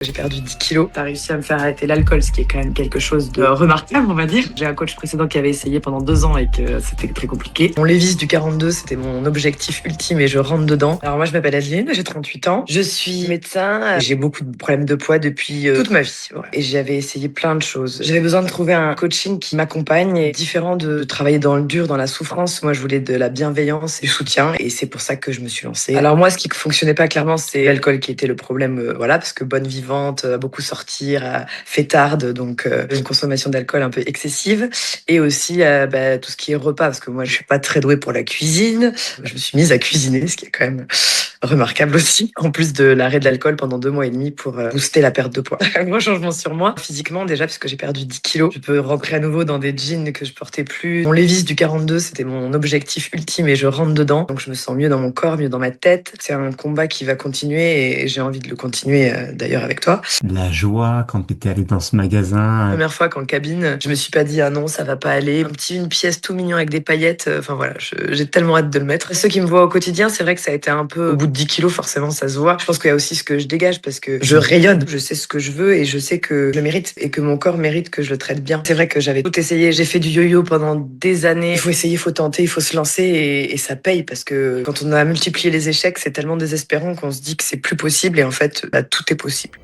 J'ai perdu 10 kilos. T'as réussi à me faire arrêter l'alcool, ce qui est quand même quelque chose de remarquable, on va dire. J'ai un coach précédent qui avait essayé pendant 2 ans et que c'était très compliqué. Mon Lévis du 42, c'était mon objectif ultime et je rentre dedans. Alors moi, je m'appelle Adeline, j'ai 38 ans. Je suis médecin. J'ai beaucoup de problèmes de poids depuis toute ma vie. Ouais. Et j'avais essayé plein de choses. J'avais besoin de trouver un coaching qui m'accompagne et différent de travailler dans le dur, dans la souffrance. Moi, je voulais de la bienveillance et du soutien et c'est pour ça que je me suis lancée. Alors moi, ce qui fonctionnait pas clairement, c'est l'alcool qui était le problème. Voilà, parce que bonne vivante, beaucoup sortir, fêtarde, donc une consommation d'alcool un peu excessive. Et aussi tout ce qui est repas, parce que moi, je suis pas très douée pour la cuisine. Je me suis mise à cuisiner, ce qui est quand même remarquable aussi, en plus de l'arrêt de l'alcool pendant 2 mois et demi pour booster la perte de poids. Un gros changement sur moi, physiquement déjà, puisque j'ai perdu 10 kilos. Je peux rentrer à nouveau dans des jeans que je portais plus. Mon Lévis du 42, c'était mon objectif ultime et je rentre dedans. Donc je me sens mieux dans mon corps, mieux dans ma tête. C'est un combat qui va continuer et j'ai envie de le continuer d'ailleurs avec toi. La joie quand tu étais allé dans ce magasin. Première fois qu'en cabine, je me suis pas dit ah non, ça va pas aller. Une pièce tout mignon avec des paillettes. Enfin voilà, j'ai tellement hâte de le mettre. Ceux qui me voient au quotidien, c'est vrai que ça a été un peu au bout de 10 kilos, forcément ça se voit. Je pense qu'il y a aussi ce que je dégage parce que je rayonne. Je sais ce que je veux et je sais que je le mérite et que mon corps mérite que je le traite bien. C'est vrai que j'avais tout essayé. J'ai fait du yo-yo pendant des années. Il faut essayer, il faut tenter, il faut se lancer et ça paye parce que quand on a multiplié les échecs, c'est tellement désespérant qu'on se dit que c'est plus possible et en fait, tout est possible.